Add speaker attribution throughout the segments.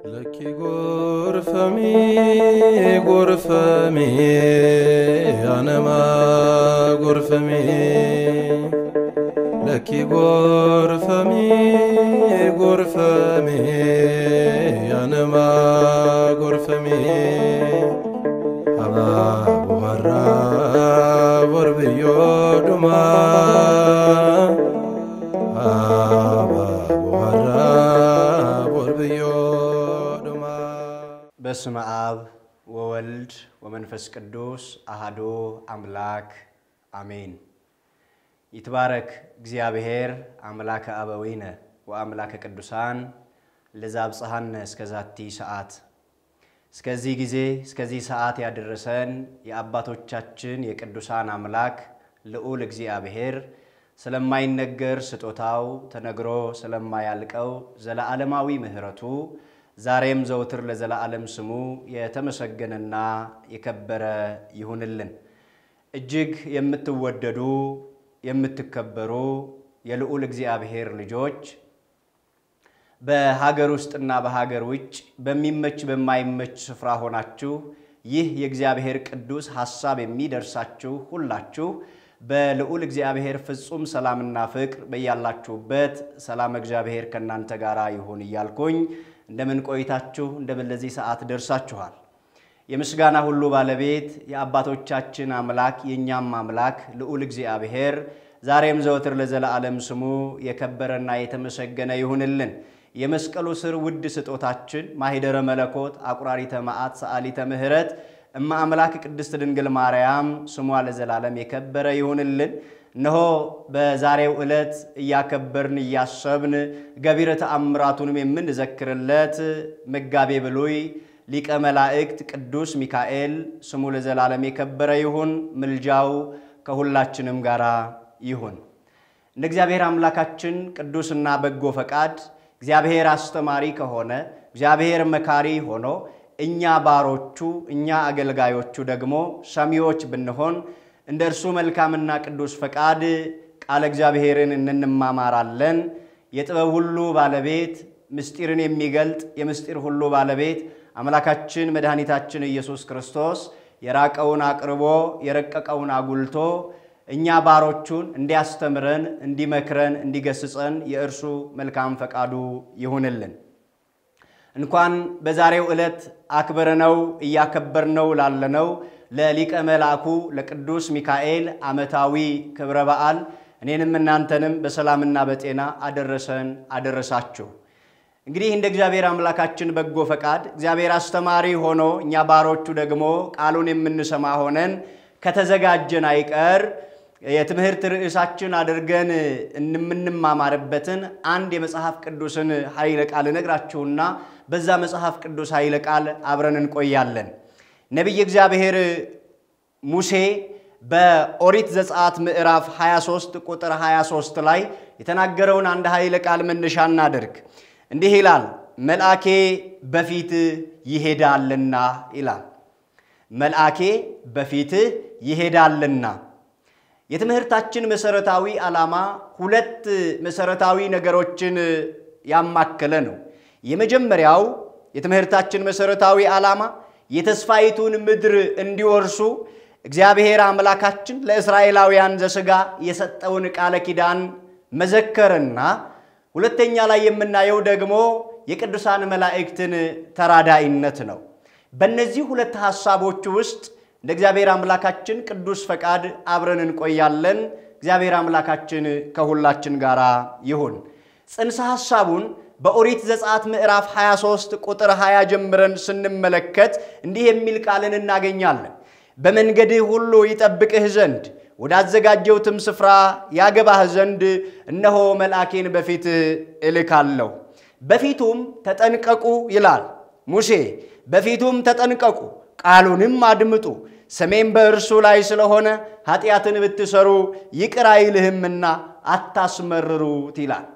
Speaker 1: لكي غرفمي أنا ما غرفمي لكي غرفمي أنا ما غرفمي أبا بغرا وربيو دما أبا بغرا وربيو دما
Speaker 2: بسم آب وولد ومنفس قدوس أحدو أملاك آمين يتبارك እግዚአብሔር አምላከ አበዊነ ወአምላከ ቅዱሳን ለዛብ ጸሐነ እስከዛቲ ሰዓት እስከዚህ ጊዜ እስከዚህ ሰዓት ያደረሰን የአባቶቻችን የቅዱሳን አምላክ ልዑል እግዚአብሔር ስለማይነገር ስጦታው ተነግሮ ስለማያልቀው ዘላዓለማዊ ምህረቱ ዛሬም ዘውትር ለዘላዓለም ስሙ የተመሰገነና የከበረ ይሁንልን እጅግ የምትወደዱ የምትከበሩ የልዑል እግዚአብሔር ልጆች በሀገር ውስጥና በሀገር ውጭ በሚመች በማይመች ስፍራ ሆናችሁ ይህ የእግዚአብሔር ቅዱስ ሐሳብ የሚደርሳችሁ ሁላችሁ በልዑል እግዚአብሔር ፍጹም ሰላምና ፍቅር በያላችሁበት ሰላም እግዚአብሔር ከናንተ ጋራ ይሁን ይያልኩኝ እንደምን ቆይታችሁ እንደምን ለዚህ ሰዓት ደርሳችኋል የምስጋና ሁሉ ባለቤት የአባቶቻችን አምላክ የኛም አምላክ ልዑል እግዚአብሔር ዛሬም ዘወትር ለዘላለም ስሙ የከበረና የተመሰገነ ይሁንልን የመስቀሉ ስር ውድ ስጦታችን ማህደረ መለኮት አቁራሪተ መዓት ሰዓሊተ ምህረት እማ አምላክ ቅድስት ድንግል ማርያም ስሟ ለዘላለም የከበረ ይሁንልን እነሆ በዛሬው ዕለት ያከበርን ያሰብን ገቢረ ተአምራቱንም የምንዘክርለት መጋቤ ብሉይ ሊቀ መላእክት ቅዱስ ሚካኤል ስሙ ለዘላለም የከበረ ይሁን ምልጃው ከሁላችንም ጋራ ይሁን እንደ እግዚአብሔር አምላካችን ቅዱስና በጎ ፈቃድ እግዚአብሔር አስተማሪ ከሆነ እግዚአብሔር መካሪ ሆኖ እኛ ባሮቹ እኛ አገልጋዮቹ ደግሞ ሰሚዎች ብንሆን እንደርሱ መልካምና ቅዱስ ፈቃድ ቃል እግዚአብሔርን እንማማራለን የጥበብ ሁሉ ባለቤት ምስጢርን የሚገልጥ የምስጢር ሁሉ ባለቤት አምላካችን መድኃኒታችን ኢየሱስ ክርስቶስ የራቀውን አቅርቦ የረቀቀውን አጉልቶ እኛ ባሮቹን እንዲያስተምረን እንዲመክረን እንዲገስጸን የእርሱ መልካም ፈቃዱ ይሁንልን እንኳን በዛሬው ዕለት አክብረነው ያከበርነው ላለነው ለሊቀ መላእኩ ለቅዱስ ሚካኤል ዓመታዊ ክብረ በዓል እኔንም እናንተንም በሰላምና በጤና አደረሰን አደረሳችሁ እንግዲህ እንደ እግዚአብሔር አምላካችን በጎ ፈቃድ እግዚአብሔር አስተማሪ ሆኖ እኛ ባሮቹ ደግሞ ቃሉን የምንሰማ ሆነን ከተዘጋጀን አይቀር የትምህርት ርዕሳችን አድርገን እንምንማማርበትን አንድ የመጽሐፍ ቅዱስን ኃይለ ቃል ነግራችሁና በዛ መጽሐፍ ቅዱስ ኃይለ ቃል አብረን እንቆያለን ነብይ እግዚአብሔር ሙሴ በኦሪት ዘጸአት ምዕራፍ 23 ቁጥር 23 ላይ የተናገረውን አንድ ኃይለ ቃል መነሻ እናድርግ እንዲህ ይላል መልአኬ በፊት ይሄዳልና ይላል መልአኬ በፊት ይሄዳልና የትምህርታችን መሰረታዊ ዓላማ ሁለት መሰረታዊ ነገሮችን ያማከለ ነው የመጀመሪያው የትምህርታችን መሰረታዊ ዓላማ የተስፋይቱን ምድር እንዲወርሱ እግዚአብሔር አምላካችን ለእስራኤላውያን ዘሥጋ የሰጠውን ቃል ኪዳን መዘከርና ሁለተኛ ላይ የምናየው ደግሞ የቅዱሳን መላእክትን ተራዳኢነት ነው በእነዚህ ሁለት ሐሳቦች ውስጥ እንደ እግዚአብሔር አምላካችን ቅዱስ ፈቃድ አብረን እንቆያለን እግዚአብሔር አምላካችን ከሁላችን ጋራ ይሁን ጽንሰ ሐሳቡን በኦሪት ዘጸአት ምዕራፍ 23 ቁጥር 20 ጀምረን ስንመለከት እንዲህ የሚል ቃልን እናገኛለን በመንገድህ ሁሉ ይጠብቅህ ዘንድ ወዳዘጋጀውትም ስፍራ ያገባህ ዘንድ እነሆ መልአኬን በፊት እልካለሁ በፊቱም ተጠንቀቁ ይላል ሙሴ በፊቱም ተጠንቀቁ ቃሉንም አድምጡ ሰሜን በእርሱ ላይ ስለሆነ ኃጢያትን ብትሰሩ ይቅር አይልህምና አታስመርሩት ይላል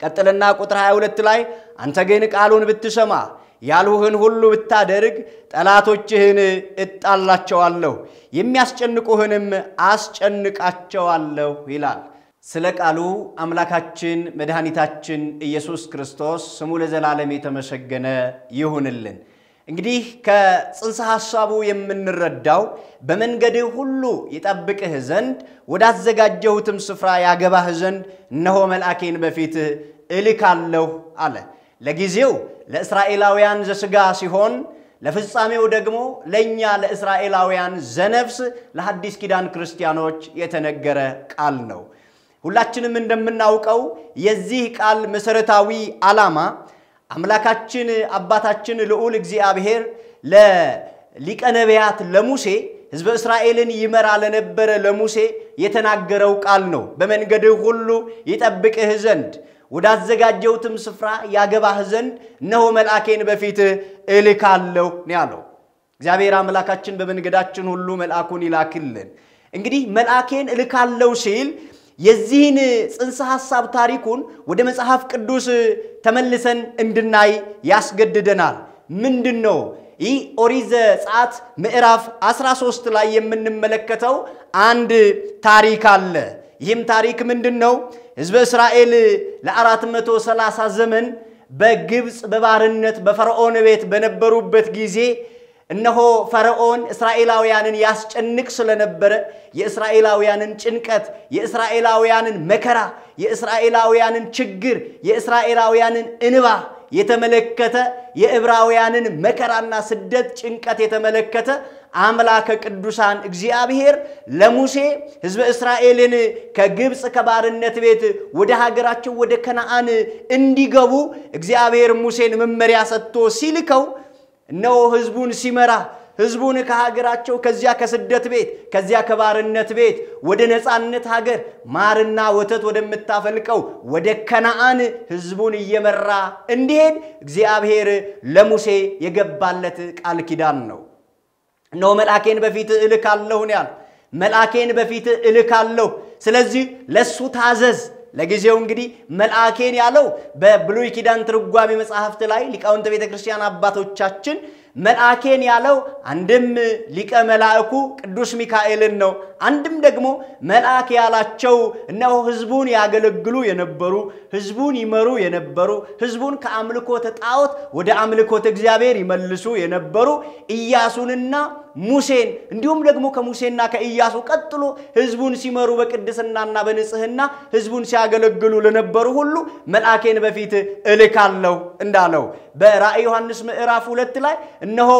Speaker 2: ቀጥልና ቁጥር 22 ላይ አንተ ግን ቃሉን ብትሰማ ያልሁህን ሁሉ ብታደርግ ጠላቶችህን እጣላቸዋለሁ የሚያስጨንቁህንም አስጨንቃቸዋለሁ ይላል ስለ ቃሉ አምላካችን መድኃኒታችን ኢየሱስ ክርስቶስ ስሙ ለዘላለም የተመሰገነ ይሁንልን። እንግዲህ ከጽንሰ ሐሳቡ የምንረዳው በመንገድህ ሁሉ ይጠብቅህ ዘንድ ወዳዘጋጀሁትም ስፍራ ያገባህ ዘንድ እነሆ መልአኬን በፊትህ እልካለሁ አለ። ለጊዜው ለእስራኤላውያን ዘሥጋ ሲሆን ለፍጻሜው ደግሞ ለኛ ለእስራኤላውያን ዘነፍስ ለሐዲስ ኪዳን ክርስቲያኖች የተነገረ ቃል ነው። ሁላችንም እንደምናውቀው የዚህ ቃል መሰረታዊ ዓላማ አምላካችን አባታችን ልዑል እግዚአብሔር ለሊቀ ነቢያት ለሙሴ ሕዝበ እስራኤልን ይመራ ለነበረ ለሙሴ የተናገረው ቃል ነው። በመንገድህ ሁሉ ይጠብቅህ ዘንድ ወዳዘጋጀሁትም ስፍራ ያገባህ ዘንድ እነሆ መልአኬን በፊትህ እልካለሁ ነው ያለው። እግዚአብሔር አምላካችን በመንገዳችን ሁሉ መልአኩን ይላክልን። እንግዲህ መልአኬን እልካለሁ ሲል የዚህን ጽንሰ ሐሳብ ታሪኩን ወደ መጽሐፍ ቅዱስ ተመልሰን እንድናይ ያስገድደናል። ምንድነው? ይህ ኦሪት ዘጸአት ምዕራፍ 13 ላይ የምንመለከተው አንድ ታሪክ አለ። ይህም ታሪክ ምንድነው? ሕዝበ እስራኤል ለ430 ዘመን በግብጽ በባርነት በፈርዖን ቤት በነበሩበት ጊዜ እነሆ ፈርዖን እስራኤላውያንን ያስጨንቅ ስለነበረ የእስራኤላውያንን ጭንቀት፣ የእስራኤላውያንን መከራ፣ የእስራኤላውያንን ችግር፣ የእስራኤላውያንን እንባ የተመለከተ የዕብራውያንን መከራና ስደት ጭንቀት የተመለከተ አምላከ ቅዱሳን እግዚአብሔር ለሙሴ ሕዝበ እስራኤልን ከግብጽ ከባርነት ቤት ወደ ሀገራቸው ወደ ከነዓን እንዲገቡ እግዚአብሔር ሙሴን መመሪያ ሰጥቶ ሲልከው እነሆ ሕዝቡን ሲመራ ሕዝቡን ከሀገራቸው ከዚያ ከስደት ቤት ከዚያ ከባርነት ቤት ወደ ነፃነት ሀገር ማርና ወተት ወደምታፈልቀው ወደ ከነዓን ሕዝቡን እየመራ እንዲሄድ እግዚአብሔር ለሙሴ የገባለት ቃል ኪዳን ነው። እነሆ መልአኬን በፊትህ እልካለሁ ነው ያለው። መልአኬን በፊትህ እልካለሁ፣ ስለዚህ ለሱ ታዘዝ። ለጊዜው እንግዲህ መልአኬን ያለው በብሉይ ኪዳን ትርጓሜ መጽሐፍት ላይ ሊቃውንተ ቤተክርስቲያን አባቶቻችን መልአኬን ያለው አንድም ሊቀ መላእኩ ቅዱስ ሚካኤልን ነው። አንድም ደግሞ መልአክ ያላቸው እነሆ ሕዝቡን ያገለግሉ የነበሩ ሕዝቡን ይመሩ የነበሩ ሕዝቡን ከአምልኮተ ጣዖት ወደ አምልኮተ እግዚአብሔር ይመልሱ የነበሩ ኢያሱንና ሙሴን እንዲሁም ደግሞ ከሙሴና ከኢያሱ ቀጥሎ ሕዝቡን ሲመሩ በቅድስናና በንጽህና ሕዝቡን ሲያገለግሉ ለነበሩ ሁሉ መልአኬን በፊት እልካለሁ እንዳለው በራእይ ዮሐንስ ምዕራፍ 2 ላይ እነሆ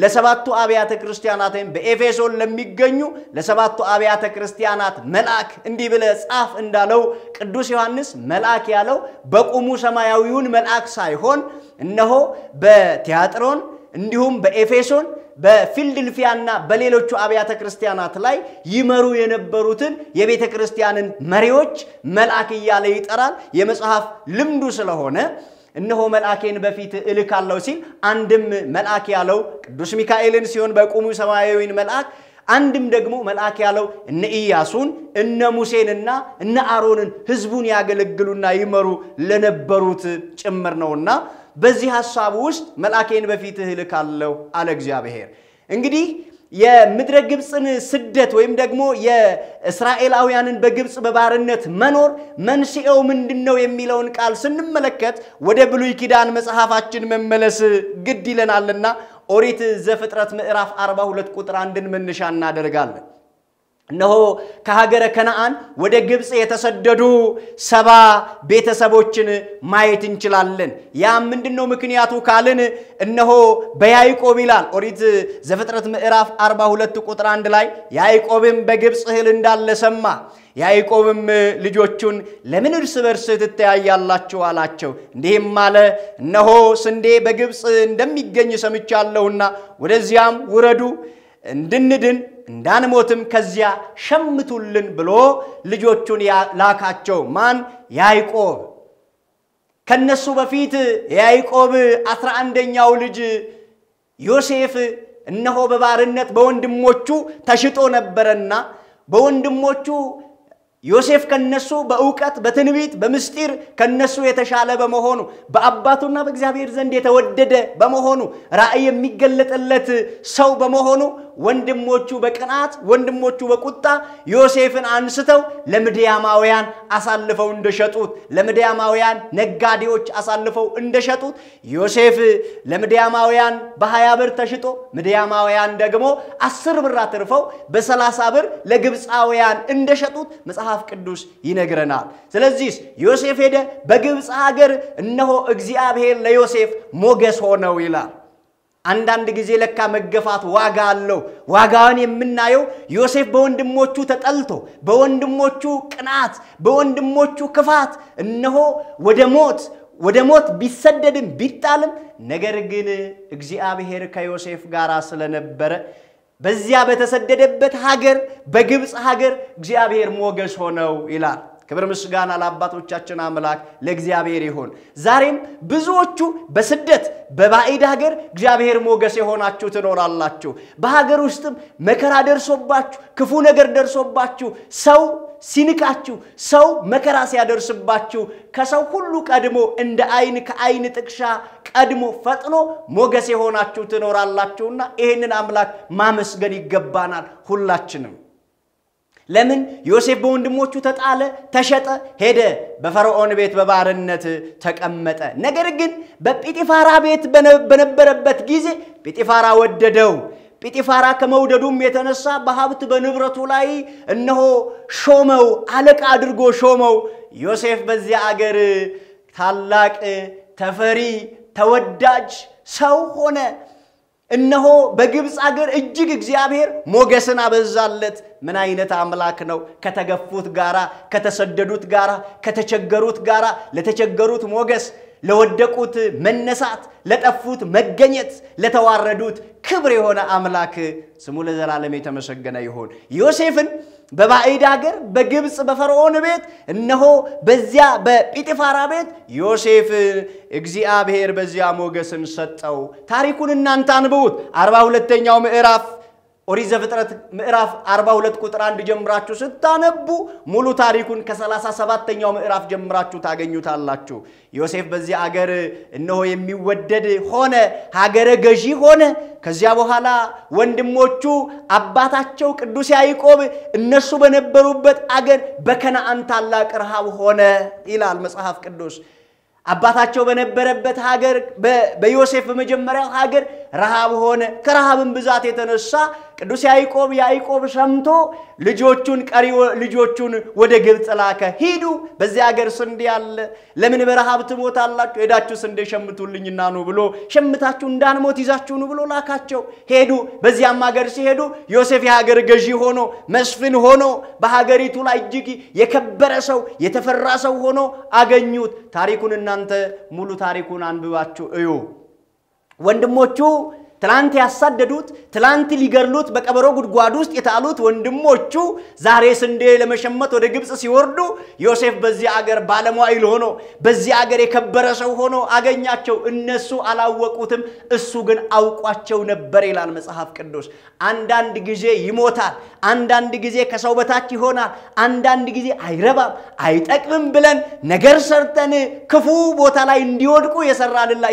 Speaker 2: ለሰባቱ አብያተ ክርስቲያናት በኤፌሶን ለሚገኙ ለሰባቱ አብያተ ክርስቲያናት መልአክ እንዲህ ብለ ጻፍ እንዳለው ቅዱስ ዮሐንስ መልአክ ያለው በቁሙ ሰማያዊውን መልአክ ሳይሆን እነሆ በቲያጥሮን እንዲሁም በኤፌሶን በፊልድልፊያና በሌሎቹ አብያተ ክርስቲያናት ላይ ይመሩ የነበሩትን የቤተ ክርስቲያንን መሪዎች መልአክ እያለ ይጠራል። የመጽሐፍ ልምዱ ስለሆነ እነሆ መልአኬን በፊት እልካለሁ ሲል አንድም መልአክ ያለው ቅዱስ ሚካኤልን ሲሆን በቁሙ ሰማያዊውን መልአክ አንድም ደግሞ መልአክ ያለው እነ ኢያሱን እነ ሙሴንና እነ አሮንን ሕዝቡን ያገለግሉና ይመሩ ለነበሩት ጭምር ነውና በዚህ ሐሳብ ውስጥ መልአኬን በፊት እልካለሁ አለ እግዚአብሔር። እንግዲህ የምድረ ግብጽን ስደት ወይም ደግሞ የእስራኤላውያንን በግብጽ በባርነት መኖር መንስኤው ምንድነው የሚለውን ቃል ስንመለከት ወደ ብሉይ ኪዳን መጽሐፋችን መመለስ ግድ ይለናልና ኦሪት ዘፍጥረት ምዕራፍ 42 ቁጥር 1ን መነሻ እናደርጋለን። እነሆ ከሀገረ ከነዓን ወደ ግብጽ የተሰደዱ 70 ቤተሰቦችን ማየት እንችላለን። ያ ምንድነው ምክንያቱ ካልን እነሆ በያዕቆብ ይላል ኦሪት ዘፍጥረት ምዕራፍ 42 ቁጥር 1 ላይ ያዕቆብም በግብጽ እህል እንዳለ ሰማ። ያዕቆብም ልጆቹን ለምን እርስ በርስ ትተያያላችሁ አላቸው። እንዲህም አለ እነሆ ስንዴ በግብጽ እንደሚገኝ ሰምቻለሁና ወደዚያም ውረዱ እንድንድን እንዳንሞትም ከዚያ ሸምቱልን ብሎ ልጆቹን ላካቸው። ማን? ያዕቆብ። ከነሱ በፊት ያዕቆብ 11ኛው ልጅ ዮሴፍ እነሆ በባርነት በወንድሞቹ ተሽጦ ነበርና በወንድሞቹ ዮሴፍ ከነሱ በእውቀት በትንቢት በምስጢር ከነሱ የተሻለ በመሆኑ በአባቱና በእግዚአብሔር ዘንድ የተወደደ በመሆኑ ራእይ የሚገለጥለት ሰው በመሆኑ ወንድሞቹ በቅናት ወንድሞቹ በቁጣ ዮሴፍን አንስተው ለምድያማውያን አሳልፈው እንደሸጡት ለምድያማውያን ነጋዴዎች አሳልፈው እንደሸጡት ዮሴፍ ለምድያማውያን በ20 ብር ተሽጦ ምድያማውያን ደግሞ 10 ብር አትርፈው በ30 ብር ለግብፃውያን እንደሸጡት መጽሐፍ ቅዱስ ይነግረናል ስለዚህ ዮሴፍ ሄደ በግብፅ ሀገር እነሆ እግዚአብሔር ለዮሴፍ ሞገስ ሆነው ይላል አንዳንድ ጊዜ ለካ መገፋት ዋጋ አለው ዋጋውን የምናየው ዮሴፍ በወንድሞቹ ተጠልቶ በወንድሞቹ ቅናት በወንድሞቹ ክፋት እነሆ ወደ ሞት ቢሰደድም ቢጣልም ነገር ግን እግዚአብሔር ከዮሴፍ ጋር ስለነበረ በዚያ በተሰደደበት ሀገር በግብፅ ሀገር እግዚአብሔር ሞገስ ሆነው ይላል ክብር ምስጋና ለአባቶቻችን አምላክ ለእግዚአብሔር ይሁን ዛሬም ብዙዎቹ በስደት በባዕድ ሀገር እግዚአብሔር ሞገስ የሆናችሁ ትኖራላችሁ በሀገር ውስጥም መከራ ደርሶባችሁ ክፉ ነገር ደርሶባችሁ ሰው ሲንካችሁ ሰው መከራ ሲያደርስባችሁ ከሰው ሁሉ ቀድሞ እንደ አይን ከአይን ጥቅሻ ቀድሞ ፈጥኖ ሞገስ የሆናችሁ ትኖራላችሁና ይሄንን አምላክ ማመስገን ይገባናል ሁላችንም ለምን ዮሴፍ በወንድሞቹ ተጣለ ተሸጠ ሄደ በፈርዖን ቤት በባርነት ተቀመጠ ነገር ግን በጲጢፋራ ቤት በነበረበት ጊዜ ጲጢፋራ ወደደው ጲጢፋራ ከመውደዱም የተነሳ በሀብት በንብረቱ ላይ እነሆ ሾመው አለቃ አድርጎ ሾመው ዮሴፍ በዚያ አገር ታላቅ ተፈሪ ተወዳጅ ሰው ሆነ እነሆ በግብፅ አገር እጅግ እግዚአብሔር ሞገስን አበዛለት ምን አይነት አምላክ ነው ከተገፉት ጋራ ከተሰደዱት ጋራ ከተቸገሩት ጋራ ለተቸገሩት ሞገስ ለወደቁት መነሳት ለጠፉት መገኘት ለተዋረዱት ክብር የሆነ አምላክ ስሙ ለዘላለም የተመሰገነ ይሁን ዮሴፍን በባዕድ ሀገር በግብፅ በፈርዖን ቤት እነሆ በዚያ በጲጢፋራ ቤት ዮሴፍ እግዚአብሔር በዚያ ሞገስን ሰጠው ታሪኩን እናንተ አንብቡት 42ኛው ምዕራፍ ኦሪት ዘፍጥረት ምዕራፍ 42 ቁጥር 1 ጀምራችሁ ስታነቡ ሙሉ ታሪኩን ከ37ኛው ምዕራፍ ጀምራችሁ ታገኙታላችሁ ዮሴፍ በዚህ አገር እነሆ የሚወደድ ሆነ ሀገረ ገዢ ሆነ ከዚያ በኋላ ወንድሞቹ አባታቸው ቅዱስ ያዕቆብ እነሱ በነበሩበት አገር በከነዓን ታላቅ ረሃብ ሆነ ይላል መጽሐፍ ቅዱስ አባታቸው በነበረበት ሀገር በዮሴፍ በመጀመሪያው ሀገር ረሃብ ሆነ ከረሃብም ብዛት የተነሳ ቅዱስ ያዕቆብ ሰምቶ ልጆቹን ወደ ግብፅ ላከ ሂዱ በዚያ ሀገር ስንዴ አለ ለምን በረሃብ ትሞታላችሁ ሄዳችሁ ስንዴ ሸምቱልኝና ነው ብሎ ሸምታችሁ እንዳንሞት ይዛችሁ ነው ብሎ ላካቸው ሄዱ በዚያም ሀገር ሲሄዱ ዮሴፍ የሀገር ገዢ ሆኖ መስፍን ሆኖ በሀገሪቱ ላይ እጅግ የከበረ ሰው የተፈራ ሰው ሆኖ አገኙት ታሪኩን እናንተ ሙሉ ታሪኩን አንብባችሁ እዩ ወንድሞቹ ትላንት ያሳደዱት ትላንት ሊገርሉት በቀበሮ ጉድጓድ ውስጥ የጣሉት ወንድሞቹ ዛሬ ስንዴ ለመሸመት ወደ ግብፅ ሲወርዱ ዮሴፍ በዚህ አገር ባለሟይል ሆኖ በዚህ አገር የከበረ ሰው ሆኖ አገኛቸው እነሱ አላወቁትም እሱ ግን አውቋቸው ነበር ይላል መጽሐፍ ቅዱስ አንዳንድ ጊዜ ይሞታል አንዳንድ ጊዜ ከሰው በታች ይሆናል አንዳንድ ጊዜ አይረባም አይጠቅምም ብለን ነገር ሰርተን ክፉ ቦታ ላይ እንዲወድቁ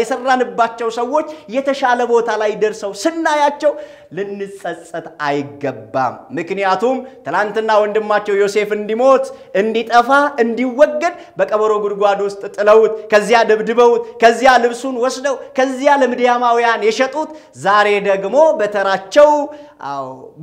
Speaker 2: የሰራንባቸው ሰዎች የተሻለ ቦታ ላይ ደርሰው ስናያቸው ልንጸጸት አይገባም ምክንያቱም ትላንትና ወንድማቸው ዮሴፍ እንዲሞት እንዲጠፋ እንዲወገድ በቀበሮ ጉድጓድ ውስጥ ጥለውት ከዚያ ደብድበውት ከዚያ ልብሱን ወስደው ከዚያ ለምድያማውያን የሸጡት ዛሬ ደግሞ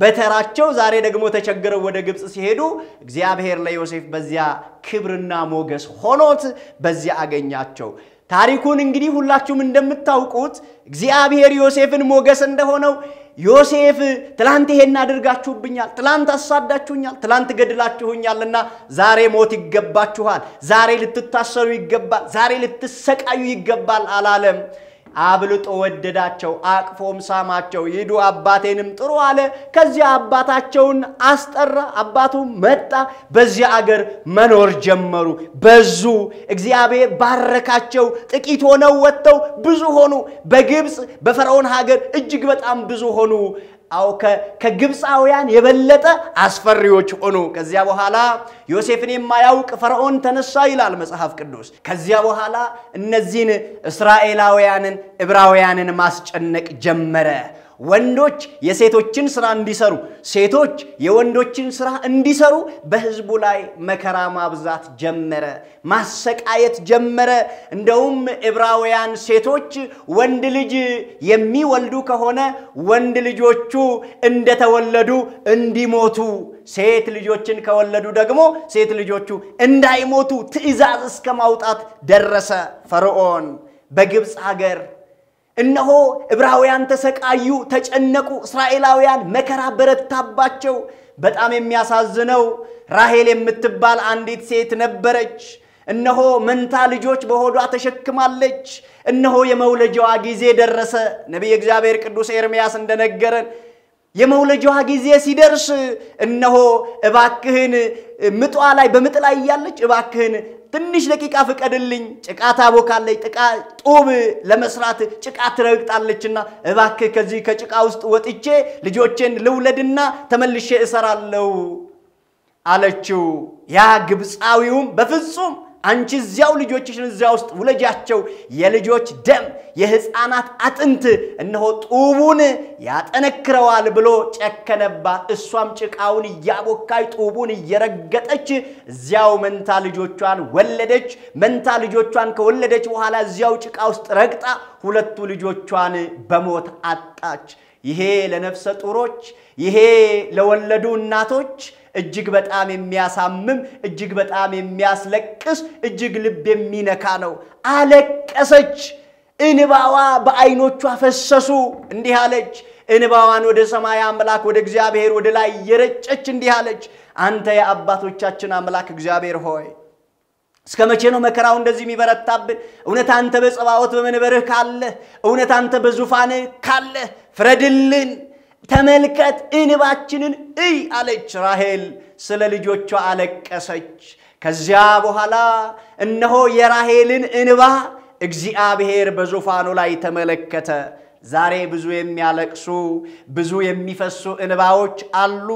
Speaker 2: በተራቸው ዛሬ ደግሞ ተቸግረው ወደ ግብፅ ሲሄዱ እግዚአብሔር ለዮሴፍ በዚያ ክብርና ሞገስ ሆኖት በዚያ አገኛቸው ታሪኩን እንግዲህ ሁላችሁም እንደምታውቁት እግዚአብሔር ዮሴፍን ሞገስ እንደሆነው ዮሴፍ ትላንት ይሄን አድርጋችሁብኛል ትላንት አሳዳችሁኛል ትላንት ገድላችሁኛልና ዛሬ ሞት ይገባችኋል ዛሬ ልትታሰሩ ይገባል ዛሬ ልትሰቃዩ ይገባል አላለም አብልጦ ወደዳቸው አቅፎም ሳማቸው ይዱ አባቴንም ጥሩ አለ ከዚያ አባታቸውን አስጠራ አባቱ መጣ በዚያ አገር መኖር ጀመሩ በዙ እግዚአብሔር ባረካቸው ጥቂት ሆነው ወጥተው ብዙ ሆኑ በግብፅ በፈርዖን ሀገር እጅግ በጣም ብዙ ሆኑ ከግብፃውያን የበለጠ አስፈሪዎች ሆኑ ከዚያ በኋላ ዮሴፍን የማያውቅ ፈርዖን ተነሳ ይላል መጽሐፍ ቅዱስ ከዚያ በኋላ እነዚህን እስራኤላውያንን ዕብራውያንን ማስጨነቅ ጀመረ ወንዶች የሴቶችን ስራ እንዲሰሩ ሴቶች የወንዶችን ስራ እንዲሰሩ በህዝቡ ላይ መከራ ማብዛት ጀመረ ማሰቃየት ጀመረ እንደውም ዕብራውያን ሴቶች ወንድ ልጅ የሚወልዱ ከሆነ ወንድ ልጆቹ እንደተወለዱ እንዲሞቱ ሴት ልጆችን ከወለዱ ደግሞ ሴት ልጆቹ እንዳይሞቱ ትእዛዝ እስከ ማውጣት ደረሰ ፈርዖን በግብጽ ሀገር እነሆ ዕብራውያን ተሰቃዩ ተጨነቁ እስራኤላውያን መከራ በረታባቸው በጣም የሚያሳዝነው ራሔል የምትባል አንዲት ሴት ነበረች እነሆ መንታ ልጆች በሆዷ ተሸክማለች እነሆ የመውለጃዋ ጊዜ ደረሰ ነብይ እግዚአብሔር ቅዱስ ኤርምያስ እንደነገረን የመውለጃዋ ጊዜ ሲደርስ እነሆ እባክህን ምጧ ላይ በምጥ ላይ ያለች እባክህን ትንሽ ደቂቃ ፍቀድልኝ ጭቃ ታቦካለች ጡብ ለመስራት ጭቃ ትረግጣለችና እባክህ ከዚህ ከጭቃ ውስጥ ወጥቼ ልጆችን ልውለድና ተመልሼ እሰራለሁ አለችው ያ ግብጻዊውም በፍጹም አንቺ እዚያው ልጆችሽን እዚያው ውስጥ ውለጃቸው የልጆች ደም የህፃናት አጥንት እነሆ ጡቡን ያጠነክረዋል ብሎ ጨከነባት እሷም ጭቃውን ያቦካይ ጡቡን እየረገጠች እዚያው መንታ ልጆቿን ወለደች መንታ ልጆቿን ከወለደች በኋላ እዚያው ጭቃ ውስጥ ረግጣ ሁለቱ ልጆቿን በሞት አጣች ይሄ ለነፍሰ ጡሮች ይሄ ለወለዱ እናቶች እጅግ በጣም የሚያሳምም እጅግ በጣም የሚያስለቅስ እጅግ ልብ የሚነካ ነው አለቀሰች እንባዋ በአይኖቿ ፈሰሱ እንዲህ አለች እንባዋን ወደ ሰማይ አምላክ ወደ እግዚአብሔር ወደ ላይ የረጨች እንዲህ አለች አንተ የአባቶቻችን አምላክ እግዚአብሔር ሆይ እስከመቼ ነው መከራው እንደዚህ የሚበረታብን እውነት አንተ በጸባዖት በመንበርህ ካለ እውነት አንተ በዙፋንህ ካለ ፍረድልን ተመልከት እንባችንን እይ አለች ራሔል ስለ ልጆቿ አለቀሰች ከዚያ በኋላ እነሆ የራሔልን እንባ እግዚአብሔር በዙፋኑ ላይ ተመለከተ ዛሬ ብዙ የሚያለቅሱ ብዙ የሚፈሱ እንባዎች አሉ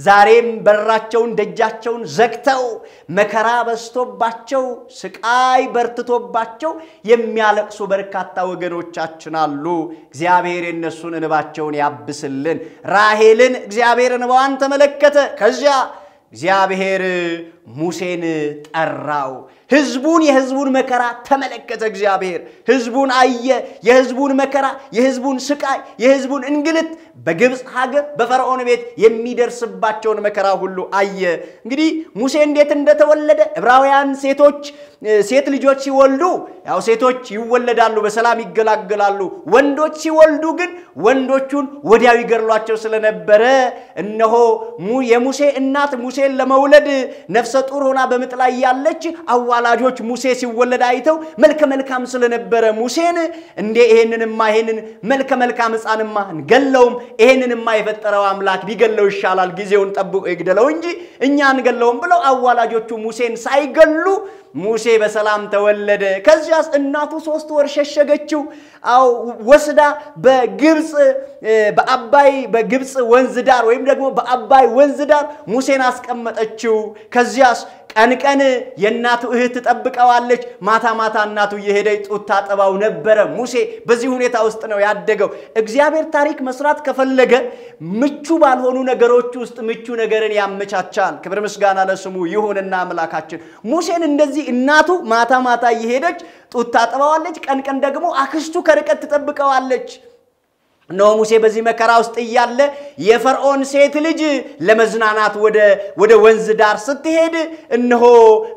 Speaker 2: ዛሬም በራቸውን ደጃቸውን ዘግተው መከራ በስቶባቸው ስቃይ በርትቶባቸው የሚያለቅሱ በርካታ ወገኖቻችን አሉ እግዚአብሔር የነሱን እንባቸውን ያብስልን ራሔልን እግዚአብሔር እንባዋን ተመለከተ ከዚያ እግዚአብሔር ሙሴን ጠራው ህዝቡን የህዝቡን መከራ ተመለከተ እግዚአብሔር ህዝቡን አየ የህዝቡን መከራ የህዝቡን ስቃይ የህዝቡን እንግልት በግብጽ ሀገር በፈርዖን ቤት የሚደርስባቸውን መከራ ሁሉ አየ እንግዲህ ሙሴ እንዴት እንደተወለደ ዕብራውያን ሴት ልጆች ሲወልዱ ያው ሴቶች ይወለዳሉ በሰላም ይገላገላሉ ወንዶች ሲወልዱ ግን ወንዶቹን ወዲያው ይገርሏቸው ስለነበረ እነሆ የሙሴ እናት ሙሴን ለመውለድ ነፍሰ ጡር ሆና በምጥ ላይ ያለች አዋላጆች ሙሴ ሲወለድ አይተው መልከ ስለነበረ ሙሴን እንዴ ይሄንንማ ይሄንን መልከ ሕፃንማ እንገለውም ይሄንንማ የፈጠረው አምላክ ቢገለው ይሻላል ጊዜውን ጠብቆ ይግደለው እንጂ እኛ እንገለውም ብለው አዋላጆቹ ሙሴን ሳይገሉ ሙሴ በሰላም ተወለደ ከዚያስ እናቱ 3 ወር ሸሸገችው አው ወስዳ በግብጽ ወንዝ ዳር ወይም ደግሞ በአባይ ወንዝ ዳር ሙሴን አስቀመጠችው ከዚያስ ቀን የናቱ እህት ተጠብቀዋለች ማታ እናቱ እየሄደች ጡት ታጠባው ነበር ሙሴ በዚህ ሁኔታ ውስጥ ነው ያደገው እግዚአብሔር ታሪክ መስራት ከፈለገ ምቹ ባልሆኑ ነገሮች ውስጥ ምቹ ነገርን ያመቻቻል ክብር ምስጋና ለስሙ ይሁንና አምላካችን ሙሴን እንደዚህ እናቱ ማታ እየሄደች ጡት ታጠባዋለች ቀን ደግሞ አክስቱ ከርቀት ተጠብቀዋለች ነው ሙሴ በዚህ መከራ ውስጥ ይያለ የፈርዖን ሴት ልጅ ለመዝናናት ወደ ወንዝ ዳር ስትሄድ እነሆ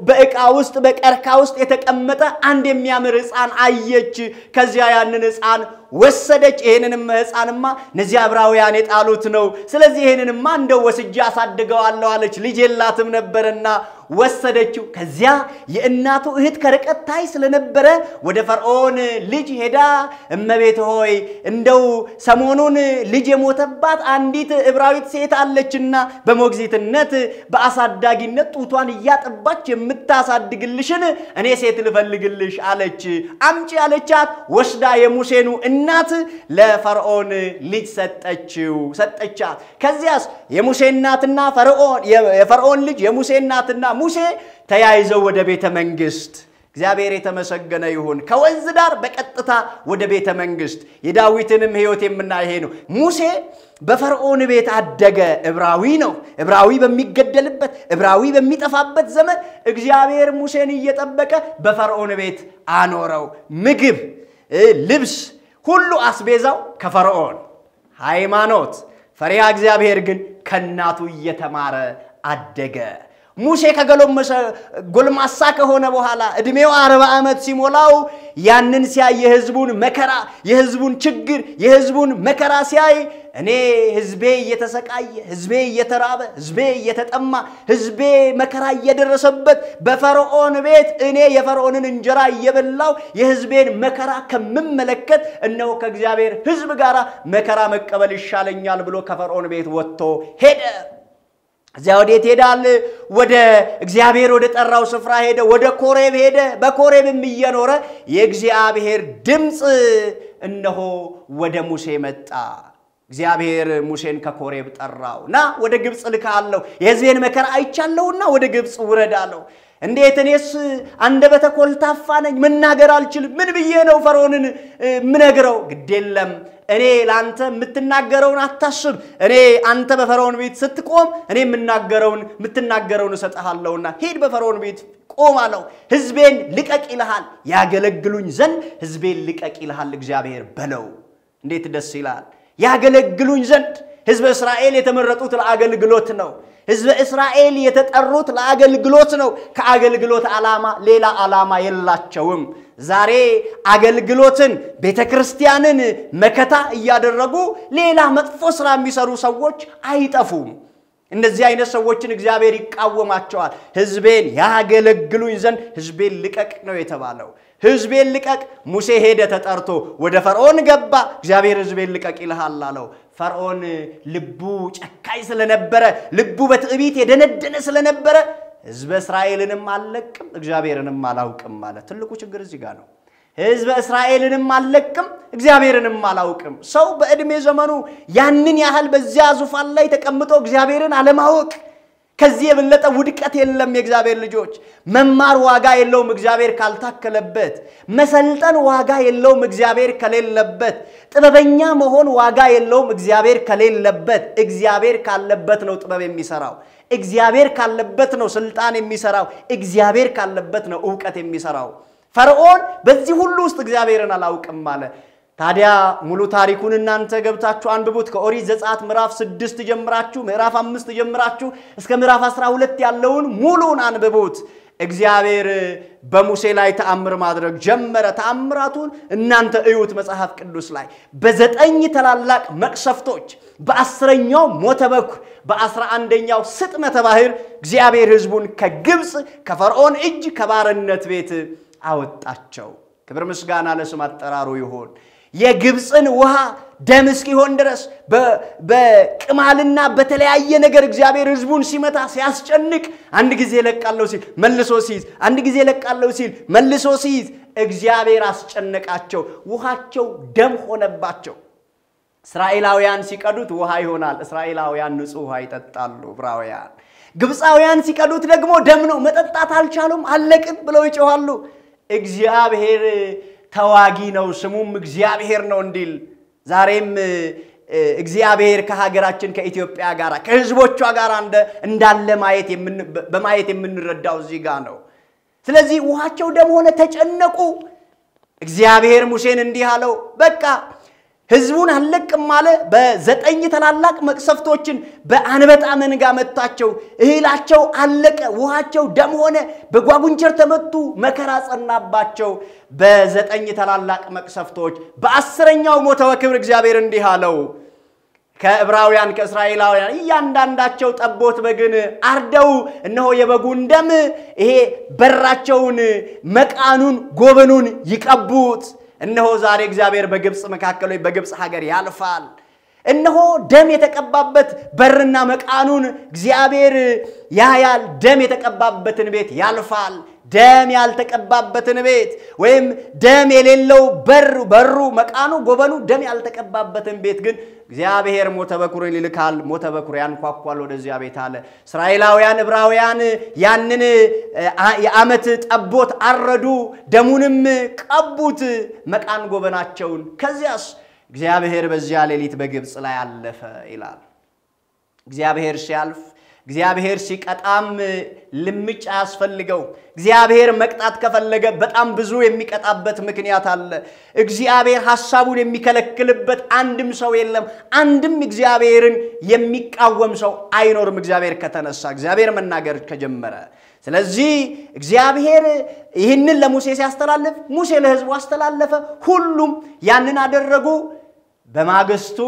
Speaker 2: በእቃ ውስጥ በቀርካ ውስጥ የተቀመጠ አንድ የሚያምር ሕፃን አየች ከዚያ ያንን ሕፃን ወሰደች ይሄንንም ሕፃንማ ነዚያ ዕብራውያን የጣሉት ነው ስለዚህ ይሄንንማ እንደው ወስጄ አሳድገዋለሁ አለች ልጅ የላትም ነበርና ወሰደችው ከዚያ የእናቱ እህት ከርቀት ታይ ስለነበረ ወደ ፈርዖን ልጅ ሄዳ እመቤት ሆይ እንደው ሰሞኑን ልጅ የሞተባት አንዲት ዕብራዊት ሴት አለችና በሞግዚትነት በአሳዳጊነት ጡቷን ያጠባች የምታሳድግልሽን እኔ ሴት ልፈልግልሽ አለች አምጪ አለቻት ወስዳ የሙሴኑ እናት ለፈርዖን ልጅ ሰጠቻት ከዚያስ የሙሴ እናትና የፈርዖን ልጅ የሙሴ እናትና ሙሴ ተያይዘው ወደ ቤተ መንግስት እግዚአብሔር የተመሰገነ ይሁን። ከወንዝ ዳር በቀጥታ ወደ ቤተ መንግስት የዳዊትንም ሕይወት የምናይ ነው። ሙሴ በፈርዖን ቤት አደገ። ዕብራዊ ነው። ዕብራዊ በሚገደልበት ዕብራዊ በሚጠፋበት ዘመን እግዚአብሔር ሙሴን እየጠበቀ በፈርዖን ቤት አኖረው። ምግብ፣ ልብስ ሁሉ አስቤዛው ከፈርዖን፣ ሃይማኖት ፈሪሃ እግዚአብሔር ግን ከናቱ እየተማረ አደገ። ሙሴ ከጎልማሳ ከሆነ በኋላ እድሜው 40 ዓመት ሲሞላው ያንን ሲያይ የሕዝቡን መከራ፣ የሕዝቡን ችግር፣ የሕዝቡን መከራ ሲያይ እኔ ሕዝቤ እየተሰቃየ፣ ሕዝቤ እየተራበ፣ ሕዝቤ እየተጠማ፣ ሕዝቤ መከራ እየደረሰበት በፈርዖን ቤት እኔ የፈርዖንን እንጀራ እየበላው የሕዝቤን መከራ ከምመለከት እነሆ ከእግዚአብሔር ሕዝብ ጋር መከራ መቀበል ይሻለኛል ብሎ ከፈርዖን ቤት ወጥቶ ሄደ። እዚያ ወዴት ሄዳል? ወደ እግዚአብሔር ወደ ጠራው ስፍራ ሄደ። ወደ ኮሬብ ሄደ። በኮሬብም እየኖረ የእግዚአብሔር ድምጽ እነሆ ወደ ሙሴ መጣ። እግዚአብሔር ሙሴን ከኮሬብ ጠራው። ና ወደ ግብጽ ልካለሁ፣ የሕዝቤን መከራ አይቻለሁና ወደ ግብጽ ውረድ አለው። እንዴት እኔስ አንደበተ ኮልታፋ ነኝ፣ መናገር አልችልም። ምን ብዬ ነው ፈርዖንን ምነግረው? ግዴለም እኔ ላንተ የምትናገረውን አታስብ። እኔ አንተ በፈርዖን ቤት ስትቆም እኔ የምትናገረውን እሰጥሃለሁና ሂድ በፈርዖን ቤት ቆም አለው። ሕዝቤን ልቀቅ ይልሃል፣ ያገለግሉኝ ዘንድ ሕዝቤን ልቀቅ ይልሃል እግዚአብሔር በለው። እንዴት ደስ ይላል! ያገለግሉኝ ዘንድ ሕዝበ እስራኤል የተመረጡት ለአገልግሎት ነው። ሕዝበ እስራኤል የተጠሩት ለአገልግሎት ነው። ከአገልግሎት ዓላማ ሌላ ዓላማ የላቸውም። ዛሬ አገልግሎትን ቤተክርስቲያንን መከታ እያደረጉ ሌላ መጥፎ ስራ የሚሰሩ ሰዎች አይጠፉም። እነዚህ አይነት ሰዎችን እግዚአብሔር ይቃወማቸዋል። ሕዝቤን ያገለግሉኝ ዘንድ ሕዝቤን ልቀቅ ነው የተባለው። ሕዝቤን ልቀቅ። ሙሴ ሄደ ተጠርቶ ወደ ፈርዖን ገባ። እግዚአብሔር ሕዝቤን ልቀቅ ይልሃል አለው። ፈርዖን ልቡ ጨካኝ ስለነበረ፣ ልቡ በትዕቢት የደነደነ ስለነበረ ሕዝበ እስራኤልንም አልለቅም እግዚአብሔርንም አላውቅም ማለት ትልቁ ችግር እዚህ ጋር ነው። ሕዝበ እስራኤልንም አልለቅም እግዚአብሔርንም አላውቅም። ሰው በእድሜ ዘመኑ ያንን ያህል በዚያ ዙፋን ላይ ተቀምጦ እግዚአብሔርን አለማወቅ ከዚህ የበለጠ ውድቀት የለም። የእግዚአብሔር ልጆች መማር ዋጋ የለውም እግዚአብሔር ካልታከለበት። መሰልጠን ዋጋ የለውም እግዚአብሔር ከሌለበት። ጥበበኛ መሆን ዋጋ የለውም እግዚአብሔር ከሌለበት። እግዚአብሔር ካለበት ነው ጥበብ የሚሰራው። እግዚአብሔር ካለበት ነው ስልጣን የሚሰራው። እግዚአብሔር ካለበት ነው ዕውቀት የሚሰራው። ፈርዖን በዚህ ሁሉ ውስጥ እግዚአብሔርን አላውቅም ማለት ታዲያ ሙሉ ታሪኩን እናንተ ገብታችሁ አንብቡት። ከኦሪት ዘጸአት ምዕራፍ 6 ጀምራችሁ ምዕራፍ 5 ጀምራችሁ እስከ ምዕራፍ 12 ያለውን ሙሉን አንብቡት። እግዚአብሔር በሙሴ ላይ ተአምር ማድረግ ጀመረ። ተአምራቱን እናንተ እዩት መጽሐፍ ቅዱስ ላይ። በ9 ታላላቅ መቅሰፍቶች፣ በ10ኛው ሞተ በኩር፣ በ11ኛው ስጥመተ ባህር እግዚአብሔር ሕዝቡን ከግብጽ ከፈርዖን እጅ ከባርነት ቤት አወጣቸው። ክብር ምስጋና ለስም አጠራሩ ይሁን። የግብጽን ውሃ ደም እስኪሆን ድረስ በቅማልና በተለያየ ነገር እግዚአብሔር ሕዝቡን ሲመታ ሲያስጨንቅ አንድ ጊዜ ለቃለው ሲል መልሶ ሲይዝ፣ አንድ ጊዜ ለቃለው ሲል መልሶ ሲይዝ እግዚአብሔር አስጨነቃቸው። ውሃቸው ደም ሆነባቸው። እስራኤላውያን ሲቀዱት ውሃ ይሆናል። እስራኤላውያን ንጹህ ውሃ ይጠጣሉ። ዕብራውያን ግብጻውያን ሲቀዱት ደግሞ ደም ነው። መጠጣት አልቻሉም። አለቅን ብለው ይጮሃሉ። እግዚአብሔር ተዋጊ ነው፣ ስሙም እግዚአብሔር ነው እንዲል ዛሬም እግዚአብሔር ከሀገራችን ከኢትዮጵያ ጋር ከሕዝቦቿ ጋር እንዳለ በማየት የምንረዳው እዚህ ጋር ነው። ስለዚህ ውሃቸው ደም ሆነ፣ ተጨነቁ። እግዚአብሔር ሙሴን እንዲህ አለው፣ በቃ ሕዝቡን አለቅም አለ። በ9 ታላላቅ መቅሰፍቶችን በአንበጣ መንጋ መታቸው። እህላቸው አለቀ፣ ውሃቸው ደም ሆነ፣ በጓጉንቸር ተመቱ፣ መከራ ጸናባቸው። በ9 ታላላቅ መቅሰፍቶች በ10ኛው ሞተ በክብር እግዚአብሔር እንዲህ አለው፣ ከዕብራውያን ከእስራኤላውያን እያንዳንዳቸው ጠቦት በግን አርደው እነሆ የበጉን ደም ይሄ በራቸውን መቃኑን ጎበኑን ይቀቡት። እነሆ ዛሬ እግዚአብሔር በግብጽ መካከል ወይ በግብጽ ሀገር ያልፋል። እነሆ ደም የተቀባበት በርና መቃኑን እግዚአብሔር ያያል። ደም የተቀባበትን ቤት ያልፋል። ደም ያልተቀባበትን ቤት ወይም ደም የሌለው በሩ መቃኑ ጎበኑ ደም ያልተቀባበትን ቤት ግን እግዚአብሔር ሞተ በኩርን ይልካል ሞተ በኩር ያንኳኳል ወደዚያ ቤት አለ እስራኤላውያን ዕብራውያን ያንን የዓመት ጠቦት አረዱ ደሙንም ቀቡት መቃን ጎበናቸውን ከዚያስ እግዚአብሔር በዚያ ሌሊት በግብጽ ላይ አለፈ ይላል እግዚአብሔር ሲያልፍ እግዚአብሔር ሲቀጣም ልምጭ ያስፈልገው እግዚአብሔር መቅጣት ከፈለገ በጣም ብዙ የሚቀጣበት ምክንያት አለ እግዚአብሔር ሐሳቡን የሚከለክልበት አንድም ሰው የለም አንድም እግዚአብሔርን የሚቃወም ሰው አይኖርም እግዚአብሔር ከተነሳ እግዚአብሔር መናገር ከጀመረ ስለዚህ እግዚአብሔር ይህንን ለሙሴ ሲያስተላልፍ ሙሴ ለሕዝቡ አስተላለፈ ሁሉም ያንን አደረጉ በማግስቱ